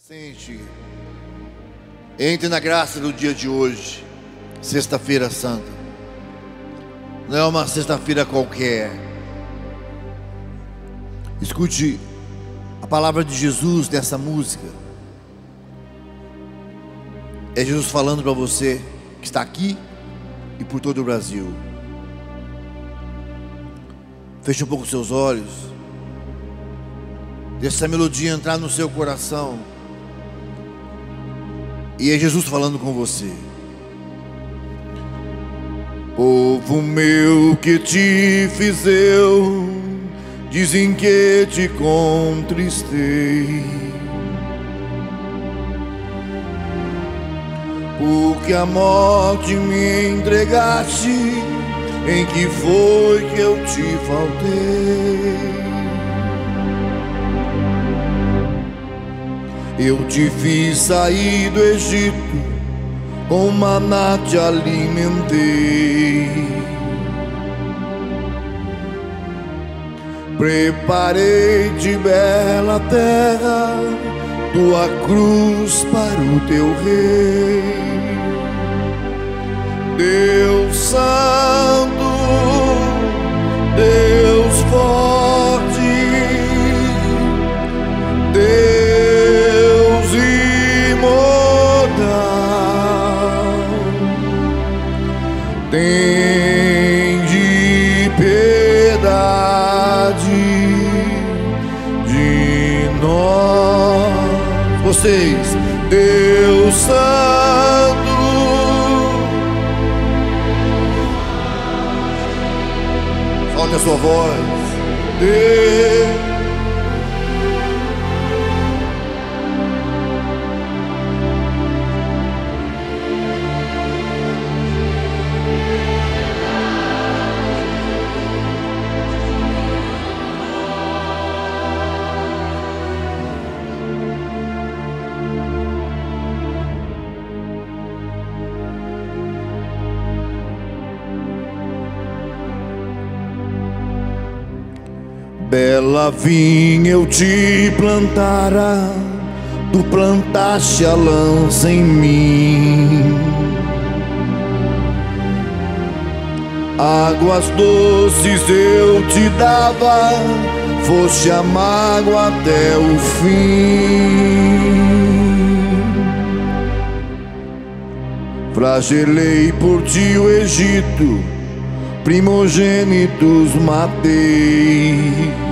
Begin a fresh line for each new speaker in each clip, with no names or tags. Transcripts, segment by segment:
Sente, entre na graça do dia de hoje, sexta-feira santa. Não é uma sexta-feira qualquer. Escute a palavra de Jesus nessa música. É Jesus falando para você que está aqui e por todo o Brasil. Feche um pouco os seus olhos. Deixe essa melodia entrar no seu coração. E é Jesus falando com você. Povo meu, que te fiz eu, dizem que te contristei, porque a morte me entregaste, em que foi que eu te faltei. Eu te fiz sair do Egito, com maná te alimentei, preparei-te bela terra, tua cruz para o teu rei. Deus Santo, Deus forte, Deus imortal, tende piedade de nós. Vocês, Deus Santo, solte a sua voz. Deus, bela vinha eu te plantara, tu plantaste a lança em mim. Águas doces eu te dava, foste amargo até o fim. Flagelei por ti o Egito, primogênitos matei.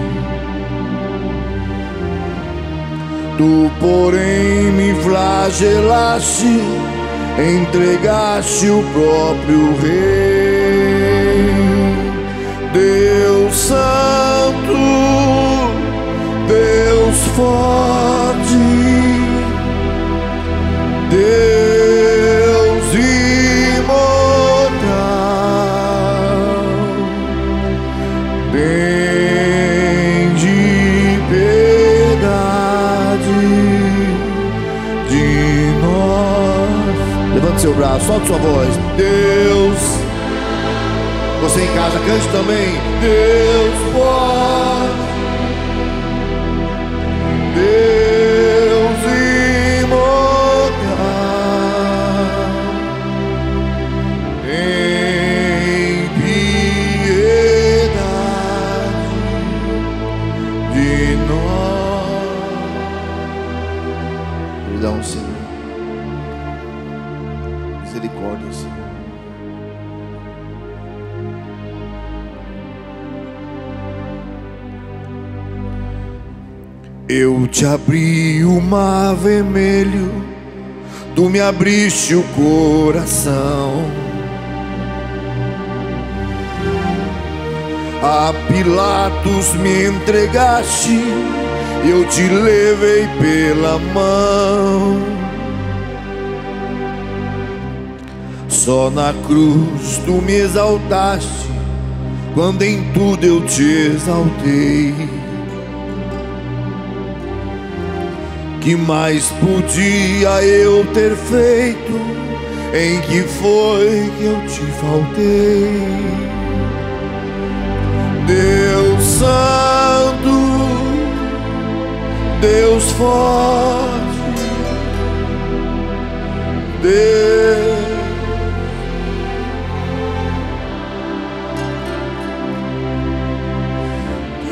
Tu, porém, me flagelaste, entregaste o próprio Rei. Deus Santo, Deus forte, Deus imortal, tende piedade de nós. Levante seu braço, solte sua voz. Deus, você em casa, cante também. Deus forte, Deus imortal, tem piedade de nós. Perdão, Senhor. Misericórdia, Senhor. Eu te abri o mar vermelho, tu me abriste o coração. A Pilatos me entregaste, eu te levei pela mão. Só na cruz tu me exaltaste, quando em tudo eu te exaltei. Que mais podia eu ter feito, em que foi que eu te faltei? Deus Santo, Deus forte, Deus,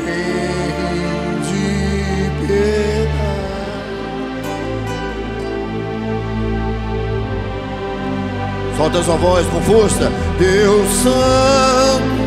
tem de piedade. Solta a sua voz com força. Deus Santo,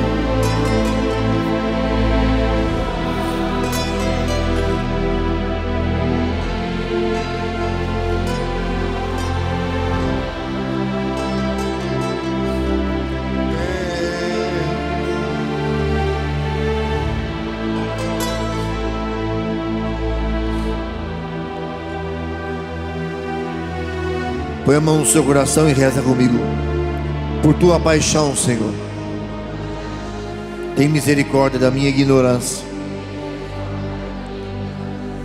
põe a mão no seu coração e reza comigo. Por tua paixão, Senhor, tem misericórdia da minha ignorância.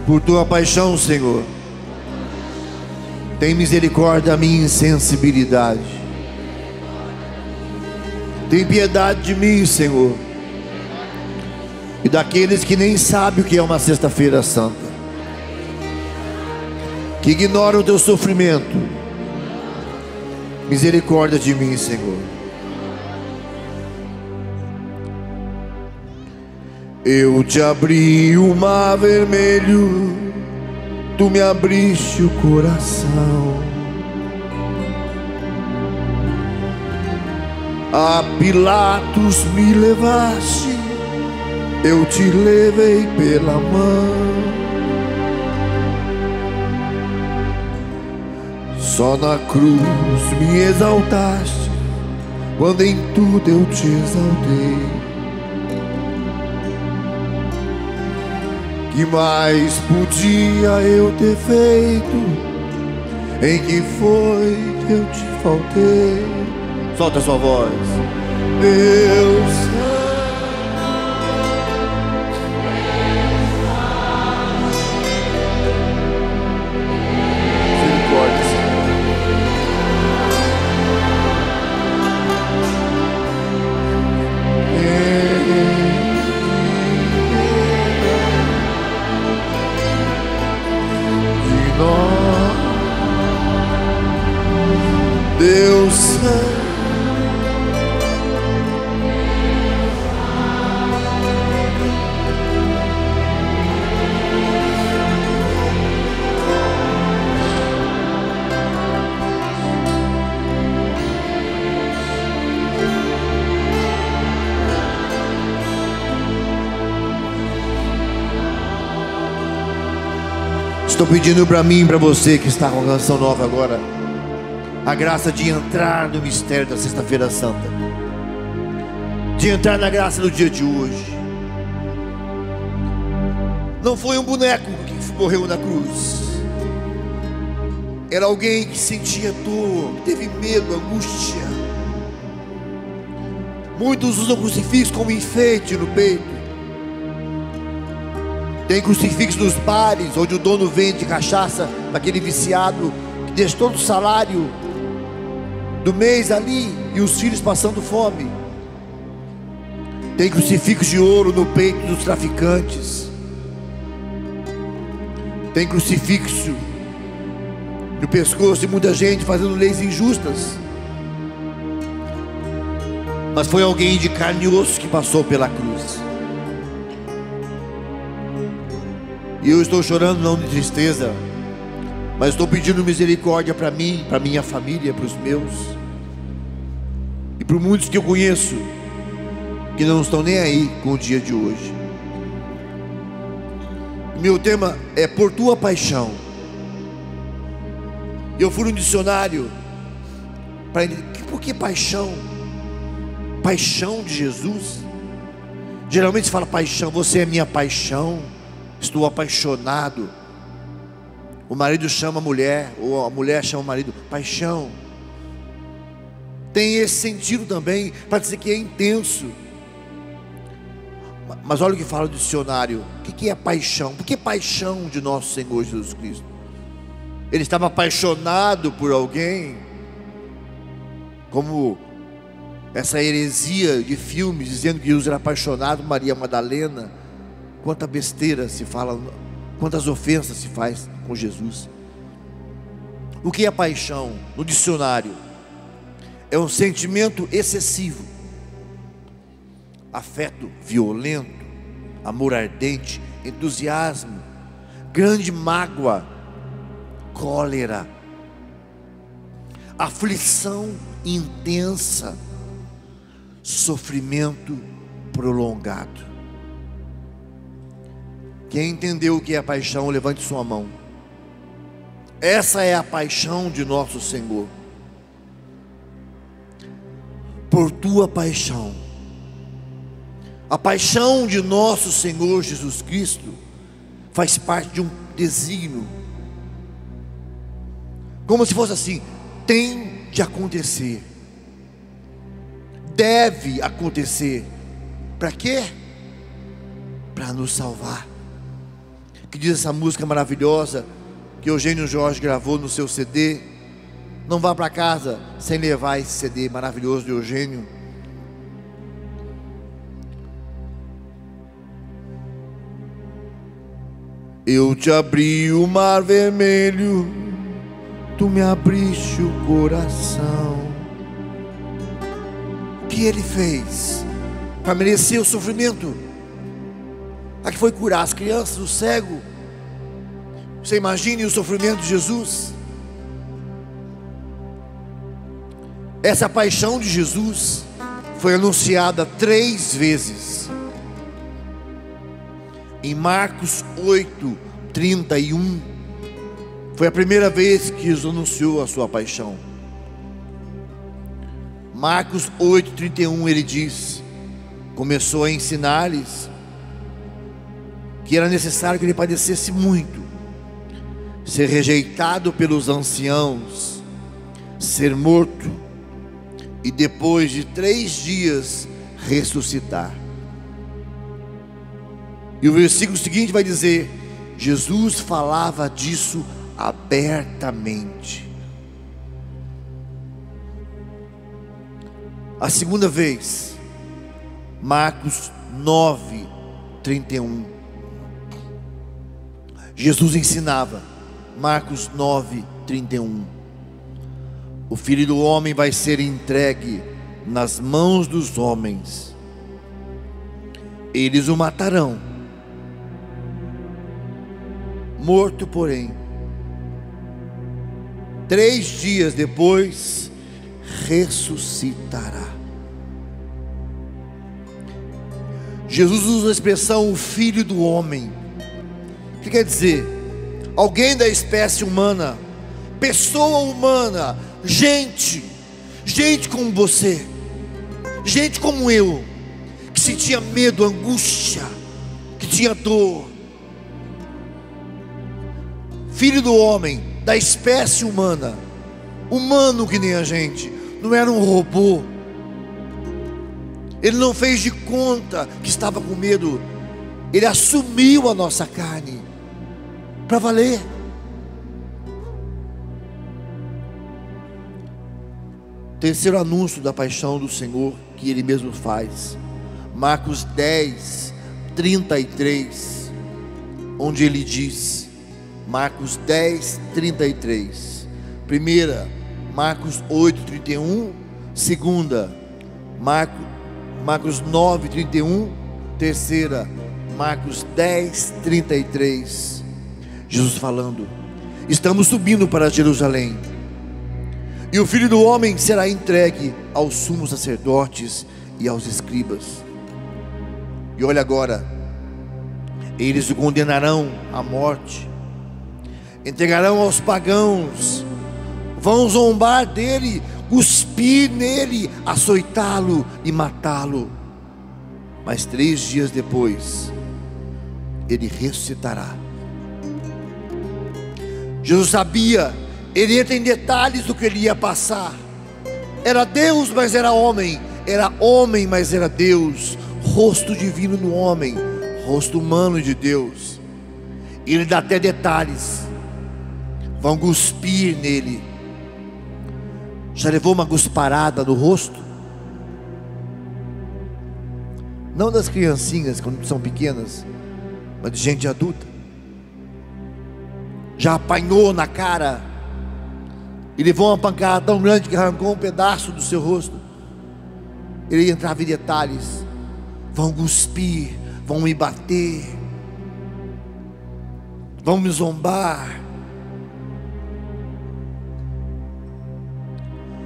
Por tua paixão, Senhor, tem misericórdia da minha insensibilidade. Tem piedade de mim, Senhor, e daqueles que nem sabem o que é uma sexta-feira santa, que ignoram o teu sofrimento. Misericórdia de mim, Senhor. Eu te abri o mar vermelho, tu me abriste o coração. A Pilatos me levaste, eu te levei pela mão. Só na cruz me exaltaste, quando em tudo eu te exaltei. Que mais podia eu ter feito? Em que foi que eu te faltei? Solta a sua voz. Deus, Deus Santo, estou pedindo para mim e para você que está com a canção nova agora, a graça de entrar no mistério da sexta-feira santa, de entrar na graça do dia de hoje. Não foi um boneco que morreu na cruz, era alguém que sentia dor, que teve medo, angústia. Muitos usam crucifixo como enfeite no peito. Tem crucifixo nos bares, onde o dono vende cachaça para aquele viciado que deixa todo o salário do mês ali e os filhos passando fome. Tem crucifixo de ouro no peito dos traficantes. Tem crucifixo no pescoço de muita gente fazendo leis injustas. Mas foi alguém de carne e osso que passou pela cruz. E eu estou chorando não de tristeza, mas estou pedindo misericórdia para mim, para minha família, para os meus e para muitos que eu conheço que não estão nem aí com o dia de hoje. Meu tema é por tua paixão. Eu fui no dicionário para entender por que paixão? Paixão de Jesus. Geralmente se fala paixão, você é minha paixão, estou apaixonado. O marido chama a mulher, ou a mulher chama o marido, paixão. Tem esse sentido também, para dizer que é intenso. Mas olha o que fala o dicionário. O que é paixão? Por que paixão de nosso Senhor Jesus Cristo? Ele estava apaixonado por alguém, como essa heresia de filmes dizendo que Jesus era apaixonado por Maria Madalena. Quanta besteira se fala, quantas ofensas se faz com Jesus. O que é paixão? No dicionário, é um sentimento excessivo, afeto violento, amor ardente, entusiasmo, grande mágoa, cólera, aflição intensa, sofrimento prolongado. Quem entendeu o que é paixão, levante sua mão. Essa é a paixão de nosso Senhor. Por tua paixão, a paixão de nosso Senhor Jesus Cristo faz parte de um desígnio, como se fosse assim: tem de acontecer, deve acontecer. Para quê? Para nos salvar. Que diz essa música maravilhosa que Eugênio Jorge gravou no seu CD. Não vá para casa sem levar esse CD maravilhoso de Eugênio. Eu te abri o mar vermelho, tu me abriste o coração. O que ele fez para merecer o sofrimento? A que foi curar as crianças, o cego. Você imagine o sofrimento de Jesus. Essa paixão de Jesus foi anunciada 3 vezes. Em Marcos 8:31, foi a primeira vez que Jesus anunciou a sua paixão. Marcos 8:31, ele diz, começou a ensinar-lhes que era necessário que ele padecesse muito, ser rejeitado pelos anciãos, ser morto e depois de 3 dias ressuscitar. E o versículo seguinte vai dizer: Jesus falava disso abertamente. A segunda vez, Marcos 9:31. Jesus ensinava, Marcos 9:31. O Filho do Homem vai ser entregue nas mãos dos homens. Eles o matarão. Morto, porém, 3 dias depois, ressuscitará. Jesus usa a expressão o Filho do Homem. O que quer dizer? Alguém da espécie humana, pessoa humana, gente como você, gente como eu, que sentia medo, angústia, que tinha dor. Filho do homem, da espécie humana, humano que nem a gente, não era um robô. Ele não fez de conta que estava com medo. Ele assumiu a nossa carne para valer. Terceiro anúncio da paixão do Senhor que ele mesmo faz, Marcos 10:33, onde ele diz, Marcos 10:33, primeira, Marcos 8:31, segunda, Marcos 9:31, terceira, Marcos 10:33. Jesus falando: estamos subindo para Jerusalém, e o Filho do Homem será entregue aos sumos sacerdotes e aos escribas. E olha agora, eles o condenarão à morte, entregarão aos pagãos, vão zombar dele, cuspir nele, açoitá-lo e matá-lo. Mas 3 dias depois, ele ressuscitará. Jesus sabia, ele entra em detalhes do que ele ia passar. Era Deus, mas era homem. Era homem, mas era Deus. Rosto divino no homem, rosto humano de Deus. Ele dá até detalhes. Vão cuspir nele. Já levou uma cusparada no rosto? Não das criancinhas quando são pequenas, mas de gente adulta. Já apanhou na cara? e levou uma pancada tão grande que arrancou um pedaço do seu rosto. Ele entrava em detalhes: vão cuspir, vão me bater, vão me zombar.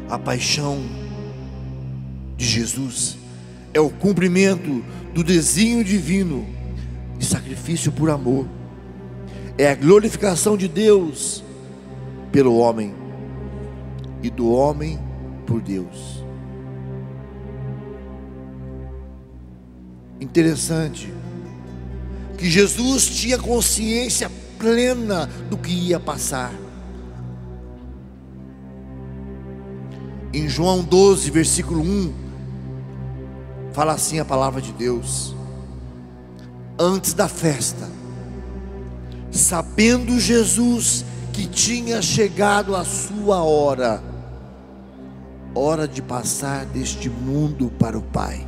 A paixão de Jesus é o cumprimento do desígnio divino de sacrifício por amor. É a glorificação de Deus pelo homem e do homem por Deus. Interessante que Jesus tinha consciência plena do que ia passar. Em João 12, versículo 1, fala assim a palavra de Deus: antes da festa, sabendo Jesus que tinha chegado a sua hora de passar deste mundo para o Pai.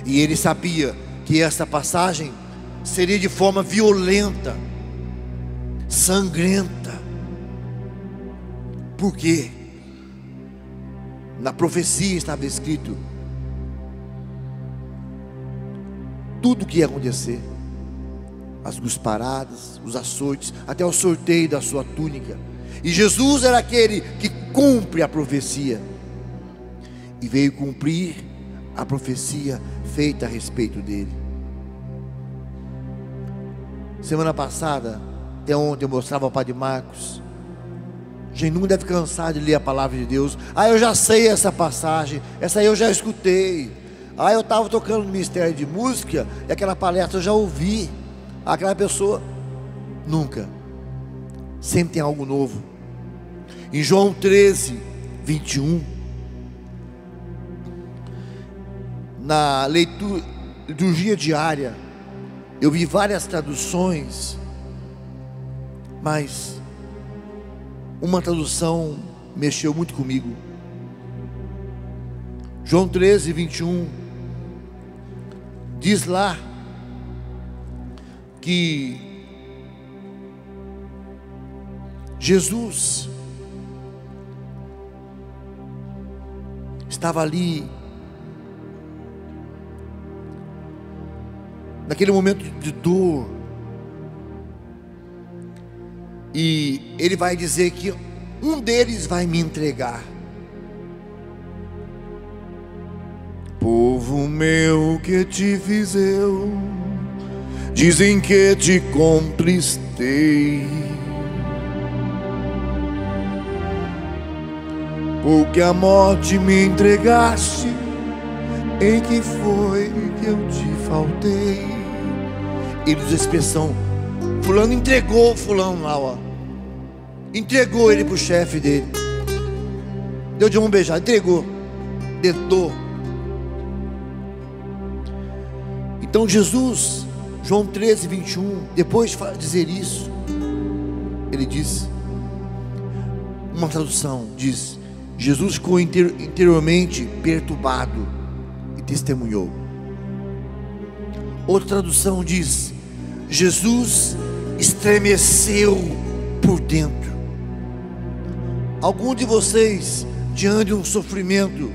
E ele sabia que essa passagem seria de forma violenta, sangrenta. Por quê? Na profecia estava escrito tudo o que ia acontecer: as cusparadas, os açoites, até o sorteio da sua túnica. E Jesus era aquele que cumpre a profecia, e veio cumprir a profecia feita a respeito dele. Semana passada, até ontem, eu mostrava ao Padre Marcos. A gente nunca deve cansar de ler a palavra de Deus. Eu já sei essa passagem, essa aí eu já escutei. Eu estava tocando no Ministério de Música e aquela palestra eu já ouvi. Aquela pessoa, nunca. Sempre tem algo novo. Em João 13, 21, na liturgia diária, eu vi várias traduções, mas uma tradução mexeu muito comigo. João 13, 21 diz lá que Jesus estava ali naquele momento de dor, e ele vai dizer que um deles vai me entregar. Povo meu, que te fiz eu? Dizem que te contristei, porque a morte me entregaste. Em que foi que eu te faltei? Ele usa a expressão: fulano entregou fulano lá, ó. Entregou ele para o chefe dele, deu de mão beijada, entregou, dentou. Então Jesus, João 13, 21, depois de dizer isso, ele diz, uma tradução diz: Jesus ficou interiormente perturbado e testemunhou. Outra tradução diz: Jesus estremeceu por dentro. Algum de vocês, diante de um sofrimento,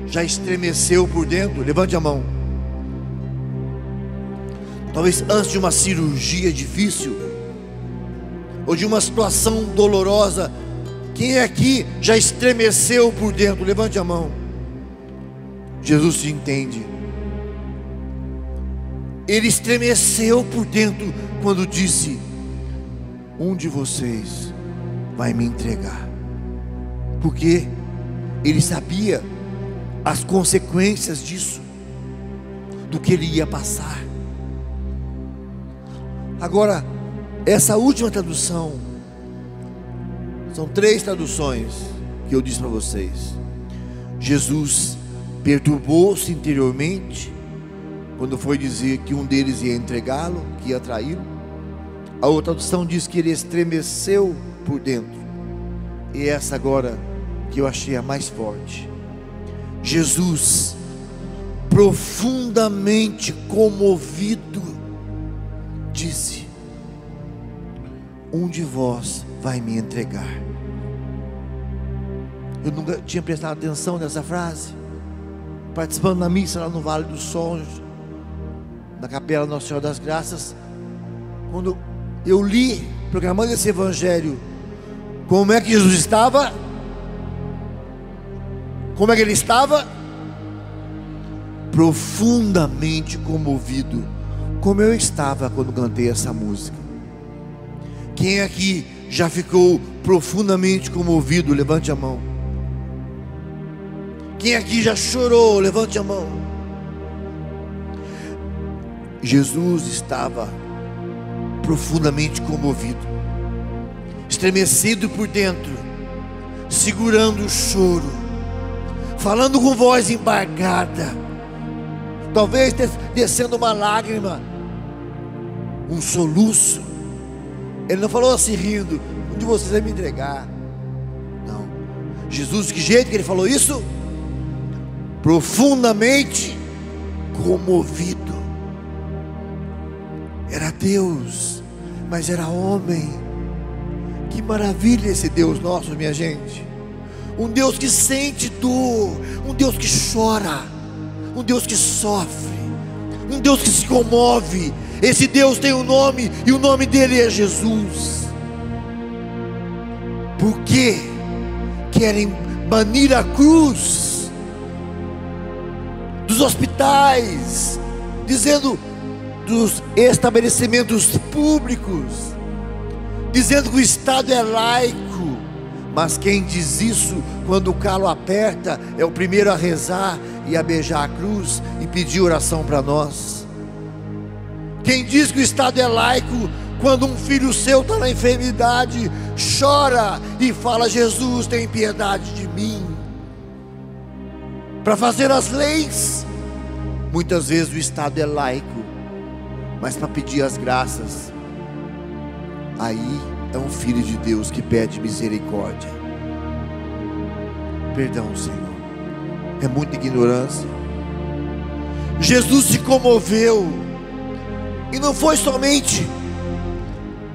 já estremeceu por dentro? Levante a mão. Talvez antes de uma cirurgia difícil, ou de uma situação dolorosa. Quem aqui já estremeceu por dentro? Levante a mão. Jesus te entende. Ele estremeceu por dentro quando disse: um de vocês vai me entregar. Porque ele sabia as consequências disso, do que ele ia passar. Agora, essa última tradução, são 3 traduções que eu disse para vocês. Jesus perturbou-se interiormente quando foi dizer que um deles ia entregá-lo, que ia traí-lo. A outra tradução diz que ele estremeceu por dentro. E essa agora que eu achei a mais forte: Jesus, profundamente comovido, disse: um de vós vai me entregar. Eu nunca tinha prestado atenção nessa frase. Participando da missa lá no Vale dos Sonhos, na Capela Nossa Senhora das Graças, quando eu li, proclamando esse evangelho, como é que Jesus estava? Como é que ele estava? Profundamente comovido, como eu estava quando cantei essa música. Quem aqui já ficou profundamente comovido? Levante a mão. Quem aqui já chorou? Levante a mão. Jesus estava profundamente comovido, estremecido por dentro, segurando o choro, falando com voz embargada, talvez descendo uma lágrima, um soluço. Ele não falou assim rindo: um de vocês vai me entregar. Não. Jesus, que jeito que ele falou isso? Profundamente comovido. Era Deus, mas era homem. Que maravilha esse Deus nosso, minha gente. Um Deus que sente dor, um Deus que chora, um Deus que sofre, um Deus que se comove. Esse Deus tem um nome, e o nome dele é Jesus. Por que querem banir a cruz dos hospitais, dizendo, dos estabelecimentos públicos, dizendo que o Estado é laico? Mas quem diz isso, quando o calo aperta, é o primeiro a rezar e a beijar a cruz e pedir oração para nós. Quem diz que o Estado é laico, quando um filho seu está na enfermidade, chora e fala: Jesus, tem piedade de mim. Para fazer as leis, muitas vezes o Estado é laico, mas para pedir as graças, aí é um filho de Deus que pede misericórdia. Perdão, Senhor, é muita ignorância. Jesus se comoveu, e não foi somente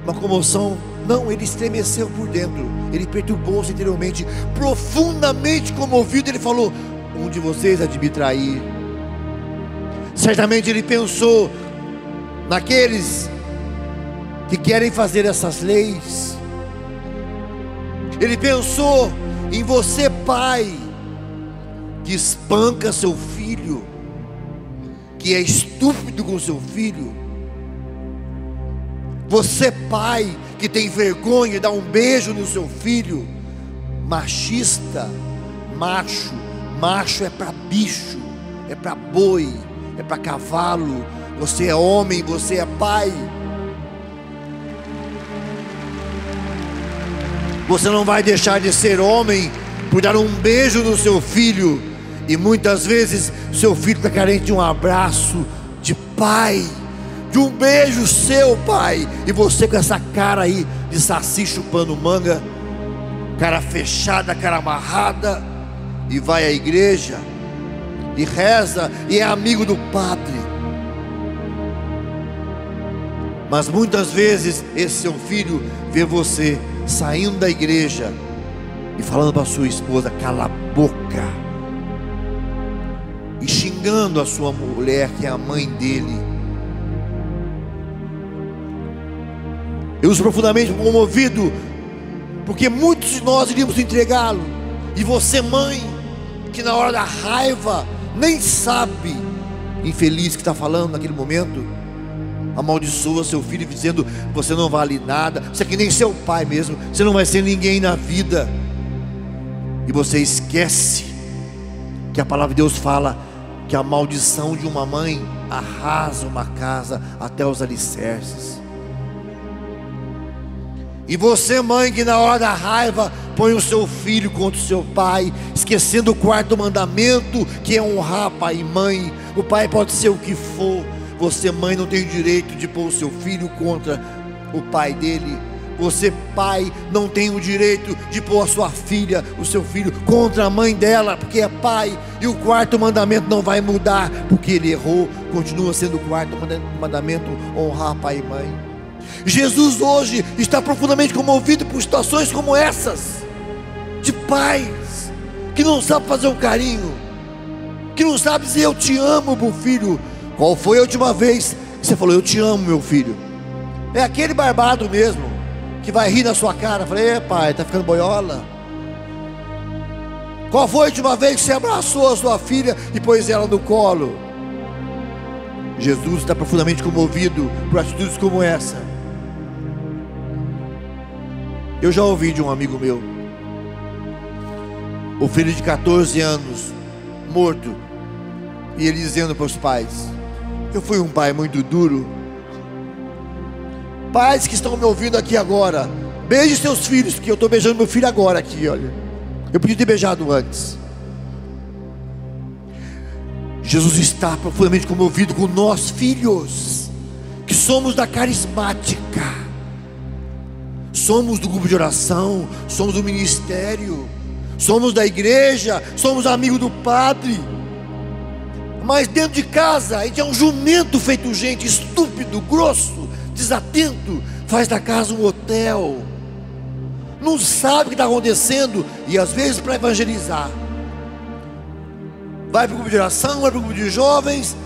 uma comoção, não, ele estremeceu por dentro, ele perturbou-se interiormente, profundamente comovido. Ele falou: um de vocês há de me trair. Certamente ele pensou naqueles que querem fazer essas leis. Ele pensou em você, pai, que espanca seu filho, que é estúpido com seu filho. Você, pai, que tem vergonha de dar um beijo no seu filho. Machista, macho. Macho é para bicho, é para boi, é para cavalo. Você é homem, você é pai. Você não vai deixar de ser homem por dar um beijo no seu filho. E muitas vezes seu filho está carente de um abraço de pai, de um beijo seu, pai. E você com essa cara aí de saci chupando manga, cara fechada, cara amarrada, e vai à igreja e reza e é amigo do padre. Mas muitas vezes esse seu filho vê você saindo da igreja e falando para sua esposa: cala a boca, e xingando a sua mulher, que é a mãe dele. Eu sou profundamente comovido, porque muitos de nós iríamos entregá-lo. E você, mãe, que na hora da raiva nem sabe, infeliz que está falando naquele momento, amaldiçoa seu filho dizendo: você não vale nada, você é que nem seu pai mesmo, você não vai ser ninguém na vida. E você esquece que a palavra de Deus fala que a maldição de uma mãe arrasa uma casa até os alicerces. E você, mãe, que na hora da raiva põe o seu filho contra o seu pai, esquecendo o quarto mandamento, que é honrar pai e mãe. O pai pode ser o que for. Você, mãe, não tem o direito de pôr o seu filho contra o pai dele. Você, pai, não tem o direito de pôr a sua filha, o seu filho, contra a mãe dela, porque é pai. E o quarto mandamento não vai mudar, porque ele errou. Continua sendo o quarto mandamento: honrar pai e mãe. Jesus hoje está profundamente comovido por situações como essas, de pais que não sabe fazer um carinho, que não sabe dizer eu te amo, meu filho. Qual foi a última vez que você falou eu te amo, meu filho? É aquele barbado mesmo, que vai rir na sua cara. Falei, pai, tá ficando boiola? Qual foi a última vez que você abraçou a sua filha e pôs ela no colo? Jesus está profundamente comovido por atitudes como essa. Eu já ouvi de um amigo meu, o filho de 14 anos, morto, e ele dizendo para os pais: eu fui um pai muito duro. Pais que estão me ouvindo aqui agora, beije seus filhos, que eu estou beijando meu filho agora aqui, olha. Eu podia ter beijado antes. Jesus está profundamente comovido com nós, filhos, que somos da carismática, somos do grupo de oração, somos do ministério, somos da igreja, somos amigos do padre, mas dentro de casa a gente é um jumento feito gente, estúpido, grosso, desatento, faz da casa um hotel, não sabe o que está acontecendo, e às vezes para evangelizar vai para o grupo de oração, vai para o grupo de jovens,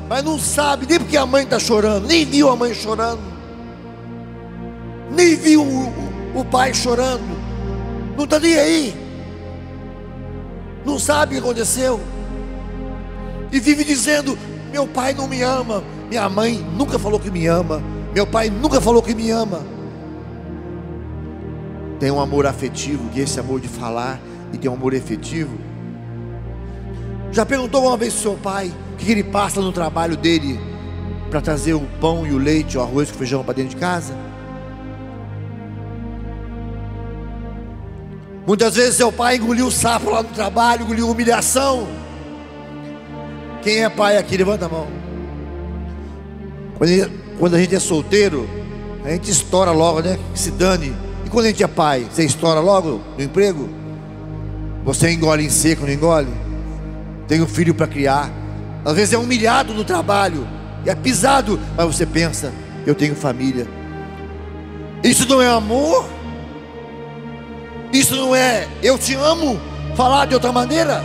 mas não sabe nem porque a mãe está chorando, nem viu a mãe chorando, nem viu o pai chorando, não está nem aí, não sabe o que aconteceu, e vive dizendo: meu pai não me ama, minha mãe nunca falou que me ama, meu pai nunca falou que me ama. Tem um amor afetivo, que é esse amor de falar, e tem um amor efetivo. Já perguntou uma vez para o seu pai o que ele passa no trabalho dele para trazer o pão e o leite, o arroz e o feijão para dentro de casa? Muitas vezes seu pai engoliu o sapo lá no trabalho, engoliu humilhação. Quem é pai aqui? Levanta a mão. Quando a gente é solteiro, a gente estoura logo, né? Que se dane. E quando a gente é pai, você estoura logo no emprego? Você engole em seco, não engole? Tem um filho para criar. Às vezes é humilhado no trabalho, e é pisado, mas você pensa: eu tenho família. Isso não é amor? Isso não é eu te amo? Falar de outra maneira?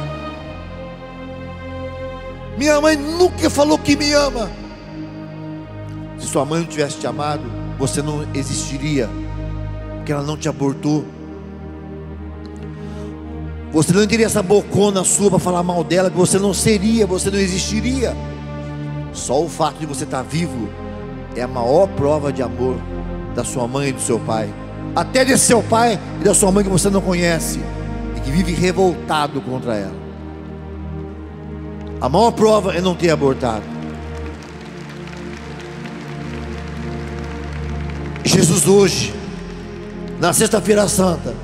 Minha mãe nunca falou que me ama. Se sua mãe não tivesse te amado, você não existiria, porque ela não te abortou. Você não teria essa bocona sua para falar mal dela, que você não seria, você não existiria. Só o fato de você estar vivo é a maior prova de amor da sua mãe e do seu pai, até desse seu pai e da sua mãe que você não conhece e que vive revoltado contra ela. A maior prova é não ter abortado. Jesus hoje, na sexta-feira santa,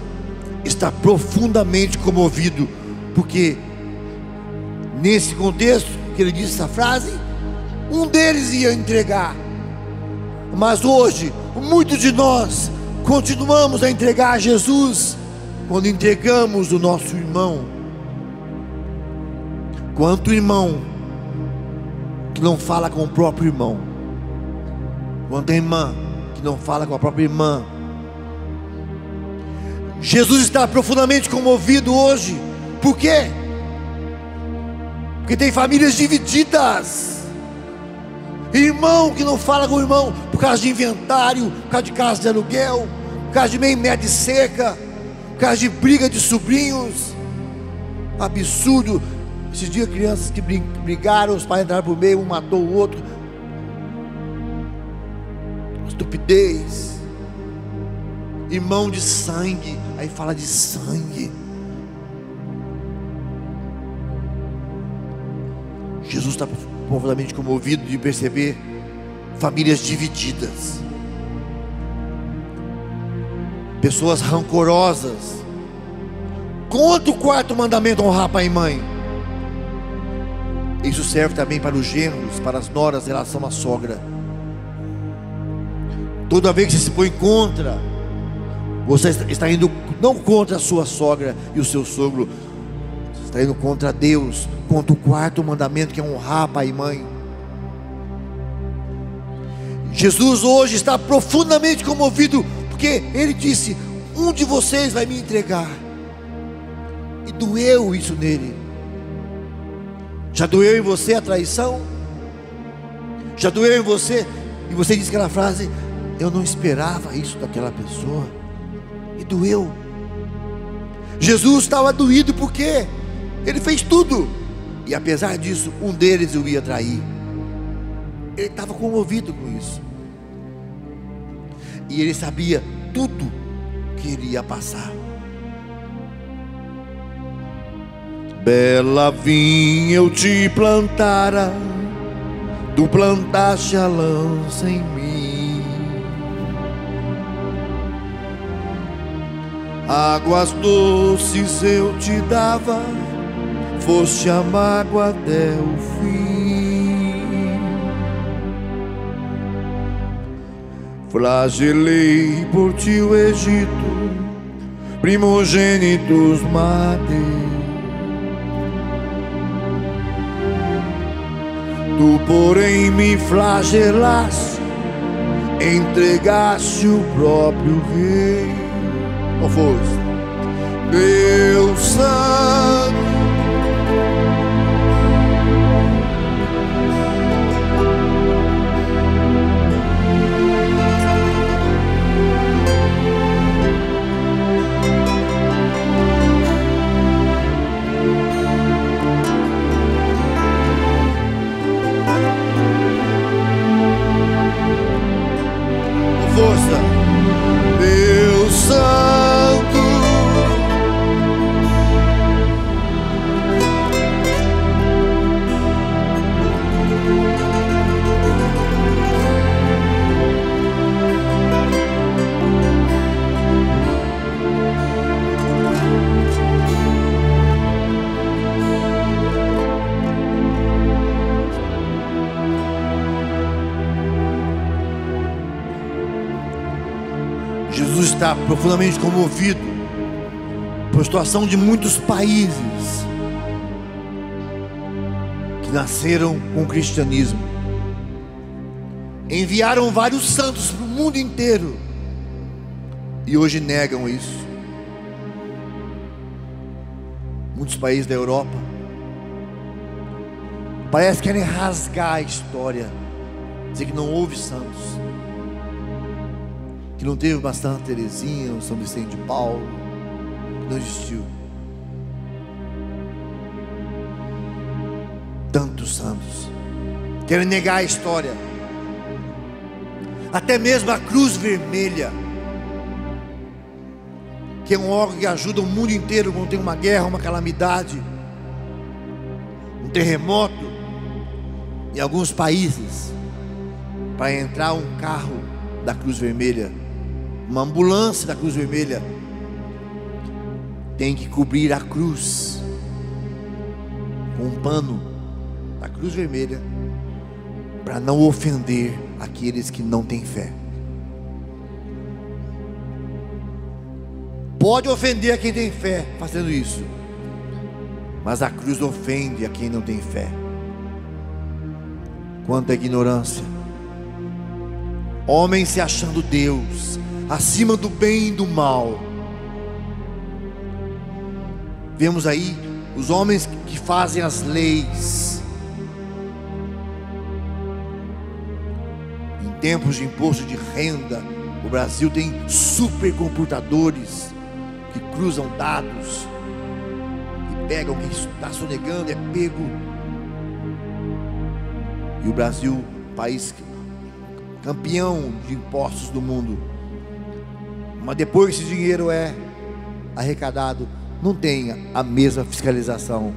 está profundamente comovido, porque nesse contexto que ele disse essa frase, um deles ia entregar, mas hoje muitos de nós continuamos a entregar a Jesus quando entregamos o nosso irmão. Quanto irmão que não fala com o próprio irmão, quanta irmã que não fala com a própria irmã. Jesus está profundamente comovido hoje. Por quê? Porque tem famílias divididas, irmão que não fala com o irmão por causa de inventário, por causa de casa de aluguel, por causa de meio metro de cerca, por causa de briga de sobrinhos. Absurdo. Esses dias crianças que brigaram, os pais entraram por meio, um matou o outro. Estupidez. Irmão de sangue, aí fala de sangue. Jesus está profundamente comovido de perceber famílias divididas, pessoas rancorosas. Conta o quarto mandamento: honrar pai e mãe. Isso serve também para os genros, para as noras em relação à sogra. Toda vez que você se põe contra, você está indo não contra a sua sogra e o seu sogro, você está indo contra Deus, contra o quarto mandamento, que é honrar pai e mãe. Jesus hoje está profundamente comovido, porque Ele disse: um de vocês vai me entregar. E doeu isso nele. Já doeu em você a traição? Já doeu em você? E você disse aquela frase: eu não esperava isso daquela pessoa. E doeu. Jesus estava doído porque ele fez tudo. E apesar disso, um deles o ia trair. Ele estava comovido com isso. E ele sabia tudo que ele ia passar. Bela vinha eu te plantara, tu plantaste a lança em mim. Águas doces eu te dava, foste amargo até o fim. Flagelei por ti o Egito, primogênitos matei. Tu, porém, me flagelaste, entregaste o próprio rei. Qual fosse? Deus Santo, força, Deus Santo, Jesus está profundamente comovido por a situação de muitos países que nasceram com o cristianismo. Enviaram vários santos para o mundo inteiro e hoje negam isso. Muitos países da Europa parece que querem rasgar a história, dizer que não houve santos, que não teve uma Santa Teresinha, um São Vicente de Paulo, que não existiu. Tantos santos querem negar a história. Até mesmo a Cruz Vermelha, que é um órgão que ajuda o mundo inteiro quando tem uma guerra, uma calamidade, um terremoto. Em alguns países, para entrar um carro da Cruz Vermelha, uma ambulância da Cruz Vermelha, tem que cobrir a cruz com um pano da Cruz Vermelha, para não ofender aqueles que não têm fé. Pode ofender a quem tem fé fazendo isso, mas a cruz ofende a quem não tem fé. Quanta ignorância! Homens se achando Deus, acima do bem e do mal. Vemos aí os homens que fazem as leis. Em tempos de imposto de renda, o Brasil tem supercomputadores que cruzam dados e pegam quem está sonegando, é pego. E o Brasil, país campeão de impostos do mundo, mas depois que esse dinheiro é arrecadado, não tem a mesma fiscalização.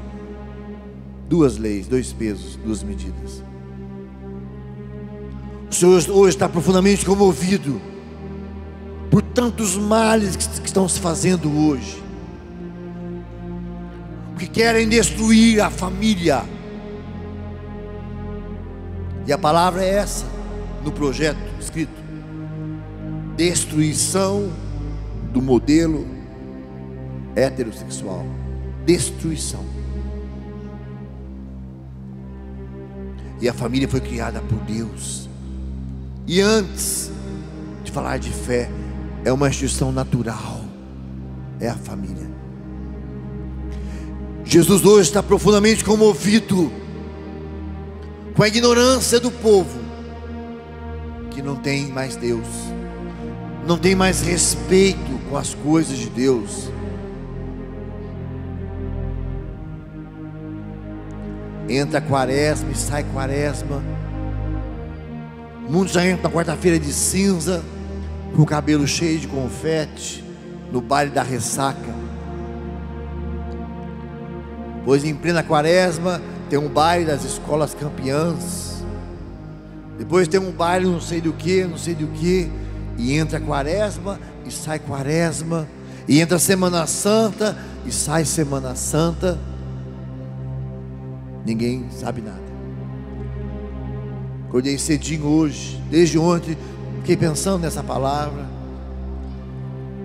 Duas leis, dois pesos, duas medidas. O Senhor hoje está profundamente comovido por tantos males que estão se fazendo hoje, que querem destruir a família. E a palavra é essa no projeto escrito: destruição do modelo heterossexual. Destruição. E a família foi criada por Deus. E antes de falar de fé, é uma instituição natural, é a família. Jesus hoje está profundamente comovido com a ignorância do povo, que não tem mais Deus, não tem mais respeito com as coisas de Deus. Entra a quaresma e sai quaresma. Muitos já entram na quarta-feira de cinza, com o cabelo cheio de confete, no baile da ressaca. Pois em plena quaresma tem um baile das escolas campeãs. Depois tem um baile não sei do que, não sei do que. E entra a quaresma e sai quaresma. E entra a Semana Santa e sai Semana Santa. Ninguém sabe nada. Acordei cedinho hoje, desde ontem, fiquei pensando nessa palavra.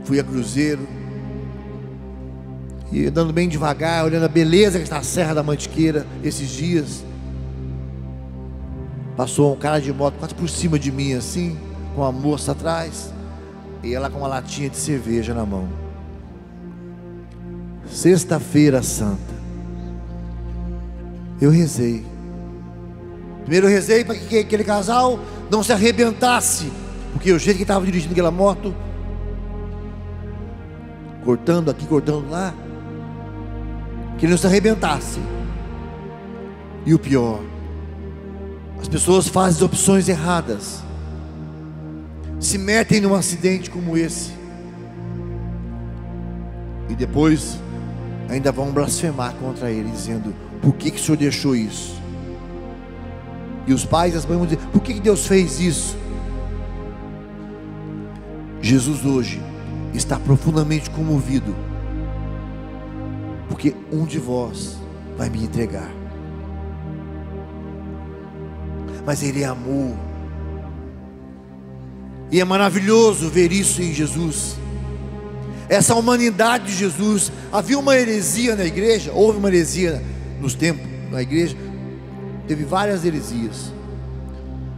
Fui a cruzeiro, e andando bem devagar, olhando a beleza que está a Serra da Mantiqueira esses dias. Passou um cara de moto quase por cima de mim assim, com a moça atrás, e ela com uma latinha de cerveja na mão. Sexta-feira Santa. Eu rezei. Primeiro eu rezei para que aquele casal não se arrebentasse, porque o jeito que estava dirigindo aquela moto, cortando aqui, cortando lá, que ele não se arrebentasse. E o pior, as pessoas fazem opções erradas, se metem num acidente como esse, e depois ainda vão blasfemar contra ele, dizendo: por que o Senhor deixou isso? E os pais e as mães vão dizer: por que Deus fez isso? Jesus hoje está profundamente comovido, porque um de vós vai me entregar. Mas Ele é amor, e é maravilhoso ver isso em Jesus. Essa humanidade de Jesus. Havia uma heresia na igreja, houve uma heresia nos tempos, na igreja, teve várias heresias,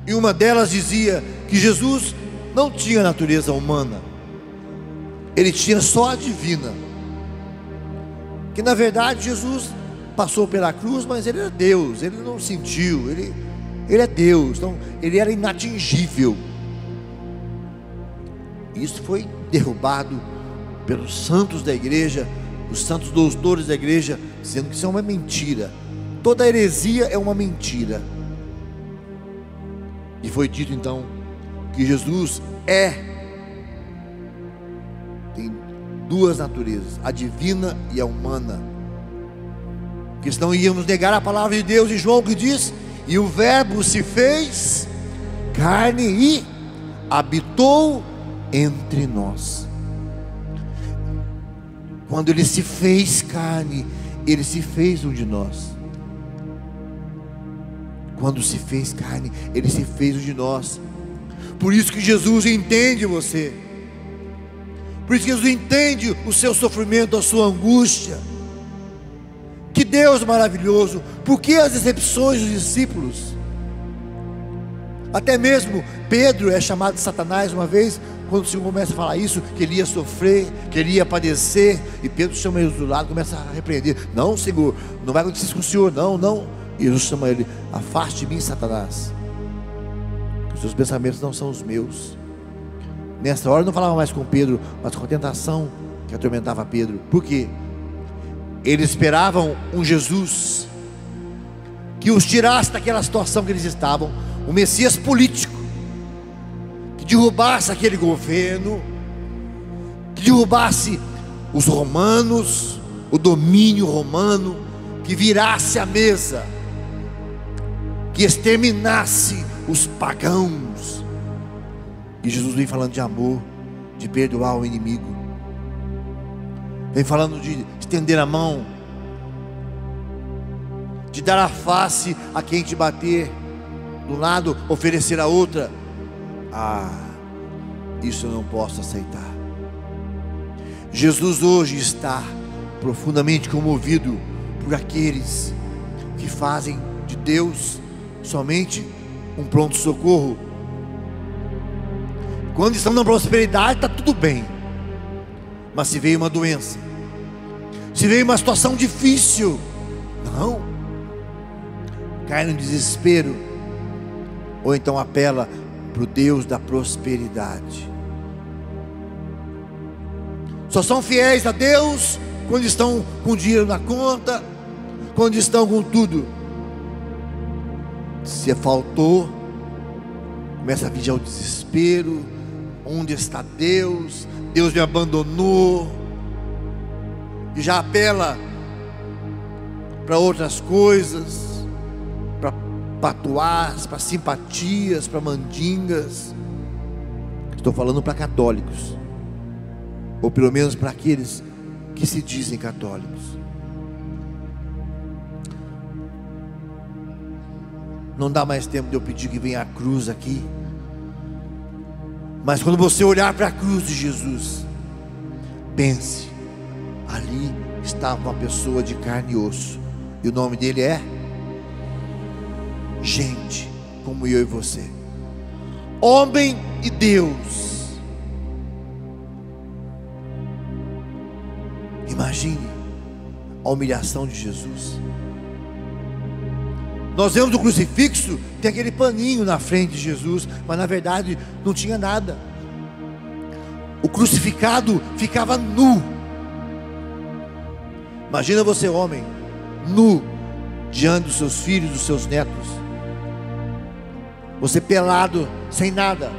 e uma delas dizia que Jesus não tinha natureza humana, Ele tinha só a divina, que na verdade Jesus passou pela cruz, mas Ele era Deus, Ele não sentiu, Ele é Deus, então Ele era inatingível. Isso foi derrubado pelos santos da igreja, os santos doutores da igreja, dizendo que isso é uma mentira. Toda heresia é uma mentira. E foi dito então que Jesus tem duas naturezas, a divina e a humana, porque senão íamos negar a palavra de Deus. E João que diz: e o verbo se fez carne e habitou entre nós. Quando Ele se fez carne, Ele se fez um de nós. Quando se fez carne, Ele se fez um de nós. Por isso que Jesus entende você, por isso que Jesus entende o seu sofrimento, a sua angústia. Que Deus maravilhoso. Por que as decepções dos discípulos? Até mesmo Pedro é chamado de Satanás uma vez, quando o Senhor começa a falar isso, que ele ia sofrer, que ele ia padecer, e Pedro chama ele do lado, começa a repreender: não, Senhor, não vai acontecer isso com o Senhor, não, não. E Jesus chama ele: afaste de mim, Satanás, que os seus pensamentos não são os meus. Nessa hora não falava mais com Pedro, mas com a tentação que atormentava Pedro. Por quê? Eles esperavam um Jesus que os tirasse daquela situação que eles estavam, um Messias político, que derrubasse aquele governo, que derrubasse os romanos, o domínio romano, que virasse a mesa, que exterminasse os pagãos. E Jesus vem falando de amor, de perdoar o inimigo, vem falando de estender a mão, de dar a face a quem te bater, do lado oferecer a outra. Isso eu não posso aceitar. Jesus hoje está profundamente comovido por aqueles que fazem de Deus somente um pronto-socorro. Quando estão na prosperidade está tudo bem, mas se veio uma doença, Se veio uma situação difícil, não, cai no desespero, ou então apela para o Deus da prosperidade. Só são fiéis a Deus quando estão com dinheiro na conta, quando estão com tudo. Se faltou, começa a vir já o desespero. Onde está Deus? Deus me abandonou. E já apela para outras coisas, para patuás, para simpatias, para mandingas. Estou falando para católicos, ou pelo menos para aqueles que se dizem católicos. Não dá mais tempo de eu pedir que venha a cruz aqui, mas quando você olhar para a cruz de Jesus, pense, ali estava uma pessoa de carne e osso, e o nome dele é gente como eu e você, homem e Deus. Imagine a humilhação de Jesus. Nós vemos o crucifixo, tem aquele paninho na frente de Jesus, mas na verdade não tinha nada. O crucificado ficava nu. Imagina você, homem, nu, diante dos seus filhos, dos seus netos. Você pelado, sem nada,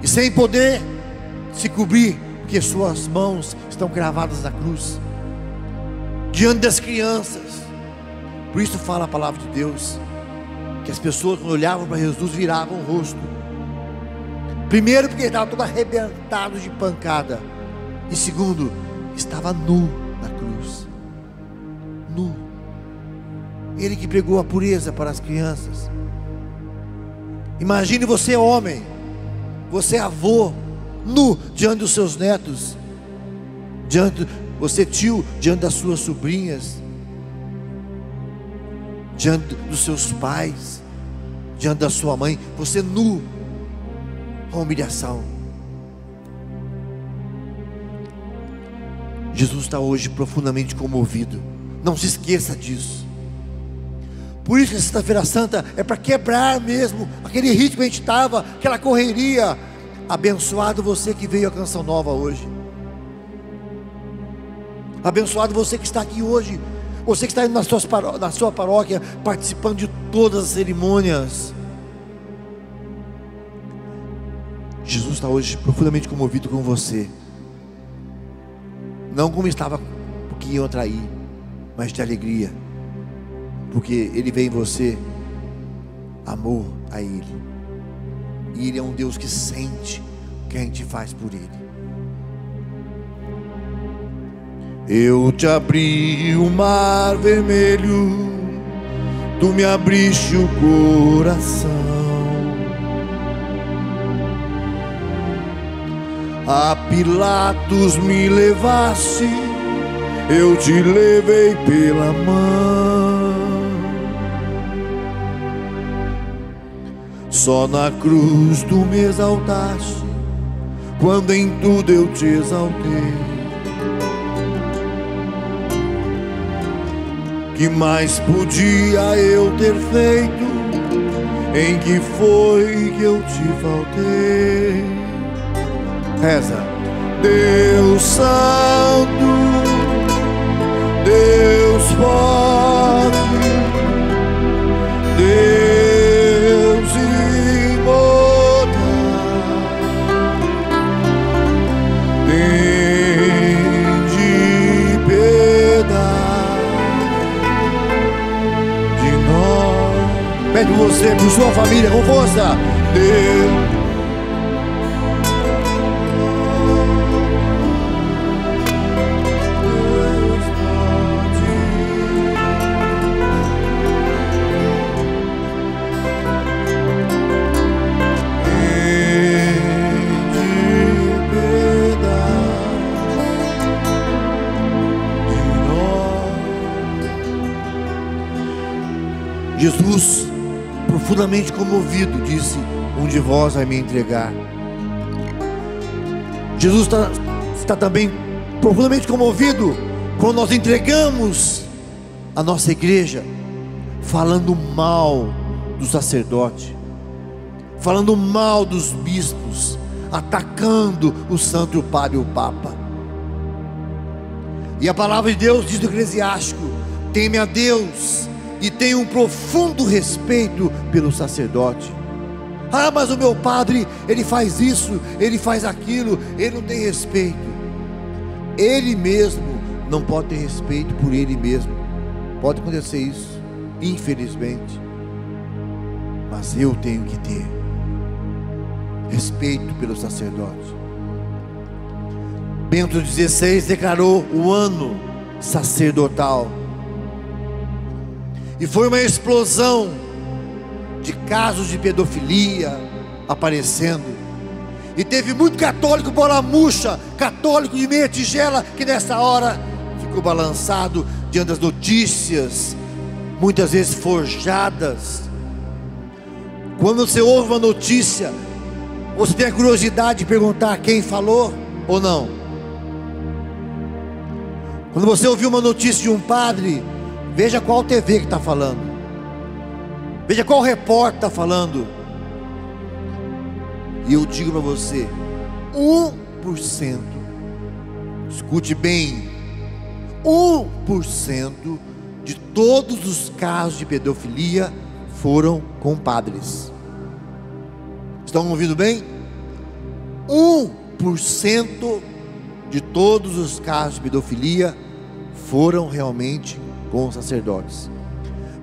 e sem poder se cobrir, porque suas mãos estão cravadas na cruz, diante das crianças. Por isso fala a palavra de Deus, que as pessoas quando olhavam para Jesus viravam o rosto. Primeiro porque ele estava todo arrebentado de pancada, e segundo, estava nu na cruz. Nu. Ele que pregou a pureza para as crianças. Imagine você, homem, você avô, nu diante dos seus netos, você tio, diante das suas sobrinhas, diante dos seus pais, diante da sua mãe, você nu. A humilhação. Jesus está hoje profundamente comovido. Não se esqueça disso. Por isso que a Sexta-feira Santa é para quebrar mesmo aquele ritmo que a gente estava, aquela correria. Abençoado você que veio à Canção Nova hoje. Abençoado você que está aqui hoje. Você que está indo na sua paróquia, participando de todas as cerimônias. Jesus está hoje profundamente comovido com você. Não como estava porque iam trair, mas de alegria, porque Ele vê em você amor a Ele. E Ele é um Deus que sente o que a gente faz por Ele. Eu te abri o mar vermelho, tu me abriste o coração. A Pilatos me levaste, eu te levei pela mão. Só na cruz tu me exaltaste, quando em tudo eu te exaltei. Que mais podia eu ter feito? Em que foi que eu te faltei? Reza. Deus Santo, Deus forte, Deus imortal, tende piedade de nós. Pede você, por sua família, com força. Deus. Jesus, profundamente comovido, disse: um de vós vai me entregar. Jesus está também profundamente comovido quando nós entregamos a nossa igreja falando mal do sacerdote, falando mal dos bispos, atacando o santo padre e o papa. E a palavra de Deus diz no Eclesiástico: teme a Deus e tenha um profundo respeito pelo sacerdote. Ah, mas o meu padre, ele faz isso, ele faz aquilo, ele não tem respeito. Ele mesmo não pode ter respeito por ele mesmo. Pode acontecer isso, infelizmente, mas eu tenho que ter respeito pelo sacerdote. Bento XVI declarou o ano sacerdotal, e foi uma explosão de casos de pedofilia aparecendo, e teve muito católico bola murcha, católico de meia tigela, que nessa hora ficou balançado diante das notícias, muitas vezes forjadas. Quando você ouve uma notícia, você tem a curiosidade de perguntar quem falou ou não? Quando você ouviu uma notícia de um padre, veja qual TV que está falando, veja qual repórter está falando. E eu digo para você, 1%, escute bem, 1% de todos os casos de pedofilia foram com padres. Estão ouvindo bem? 1% de todos os casos de pedofilia foram realmente com sacerdotes.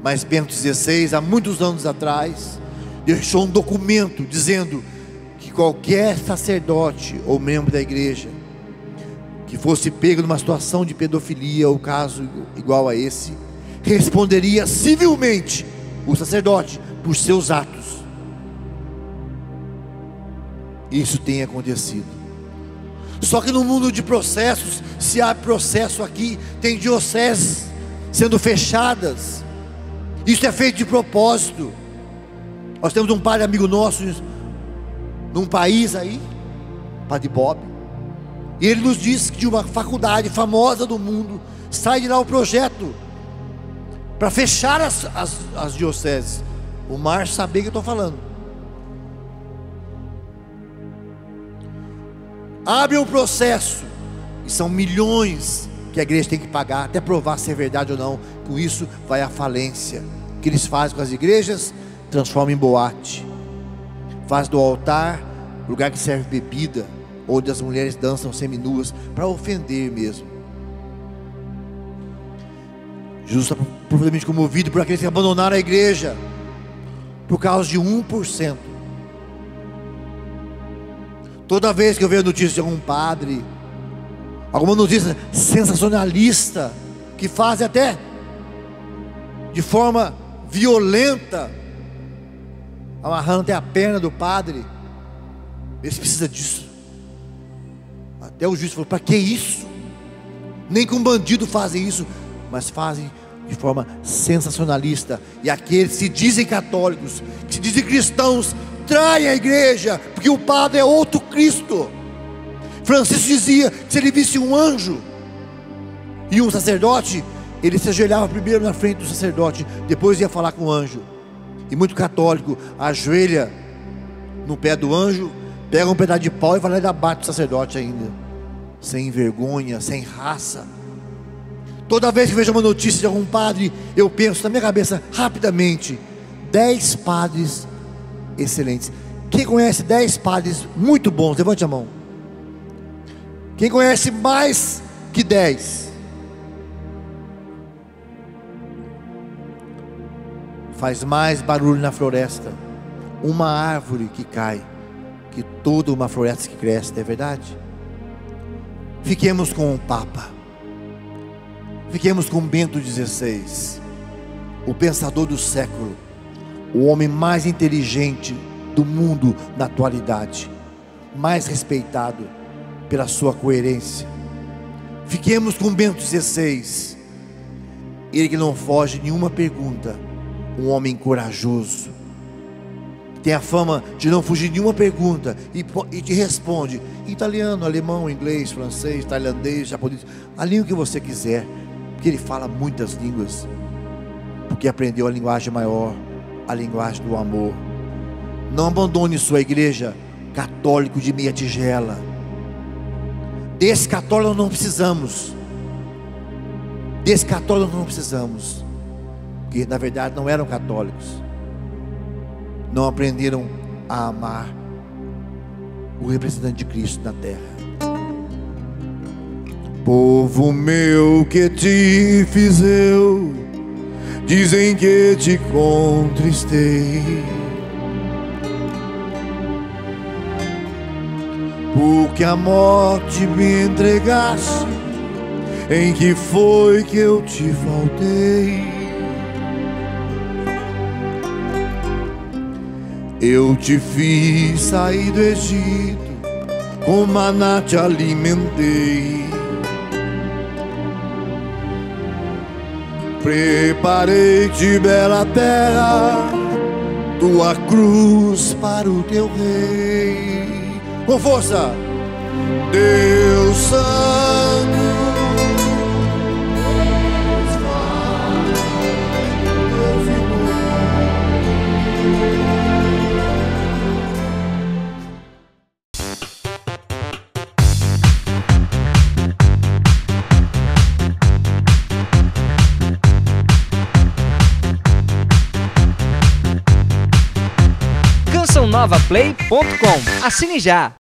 Mas Bento XVI, há muitos anos atrás, deixou um documento dizendo que qualquer sacerdote ou membro da igreja que fosse pego numa situação de pedofilia ou caso igual a esse, responderia civilmente o sacerdote por seus atos. Isso tem acontecido. Só que no mundo de processos, se há processo aqui, tem dioceses sendo fechadas. Isso é feito de propósito. Nós temos um padre amigo nosso num país aí, Padre Bob, e ele nos disse que de uma faculdade famosa do mundo sai de lá o projeto para fechar as dioceses. O Márcio sabe o que eu estou falando. Abre um processo, e são milhões que a igreja tem que pagar, até provar se é verdade ou não. Com isso vai à falência. O que eles fazem com as igrejas? Transformam em boate, faz do altar lugar que serve bebida, onde as mulheres dançam seminuas, para ofender mesmo. Jesus está profundamente comovido por aqueles que abandonaram a igreja por causa de 1%. Toda vez que eu vejo notícia de algum padre, alguma notícia sensacionalista, que fazem até de forma violenta, amarrando até a perna do padre, eles precisam disso. Até o juiz falou: para que isso? Nem com bandido fazem isso, mas fazem de forma sensacionalista. E aqueles que se dizem católicos, que se dizem cristãos, traem a igreja, porque o padre é outro Cristo. Francisco dizia que se ele visse um anjo e um sacerdote, ele se ajoelhava primeiro na frente do sacerdote, depois ia falar com o anjo. E muito católico ajoelha no pé do anjo, pega um pedaço de pau e vai lá e dá bate do sacerdote ainda, sem vergonha, sem raça. Toda vez que vejo uma notícia de algum padre, eu penso na minha cabeça rapidamente: 10 padres excelentes. Quem conhece 10 padres muito bons, levante a mão. Quem conhece mais que 10? Faz mais barulho na floresta uma árvore que cai que toda uma floresta que cresce, não é verdade? Fiquemos com o Papa, fiquemos com Bento XVI, o pensador do século, o homem mais inteligente do mundo na atualidade, mais respeitado pela sua coerência. Fiquemos com Bento XVI, ele que não foge de nenhuma pergunta, um homem corajoso, tem a fama de não fugir de nenhuma pergunta e te responde italiano, alemão, inglês, francês, tailandês, japonês, a língua que você quiser, porque ele fala muitas línguas, porque aprendeu a linguagem maior, a linguagem do amor. Não abandone sua igreja católico de meia tigela. Desse católico nós não precisamos. Desse católico nós não precisamos, porque na verdade não eram católicos, não aprenderam a amar o representante de Cristo na terra. Povo meu, que te fiz eu? Dizem que te contristei, porque a morte me entregaste. Em que foi que eu te faltei? Eu te fiz sair do Egito, com maná te alimentei. Preparei-te bela terra, tua cruz para o teu rei. Com força! Deus Santo,
CançãoNovaPlay.com. Assine já!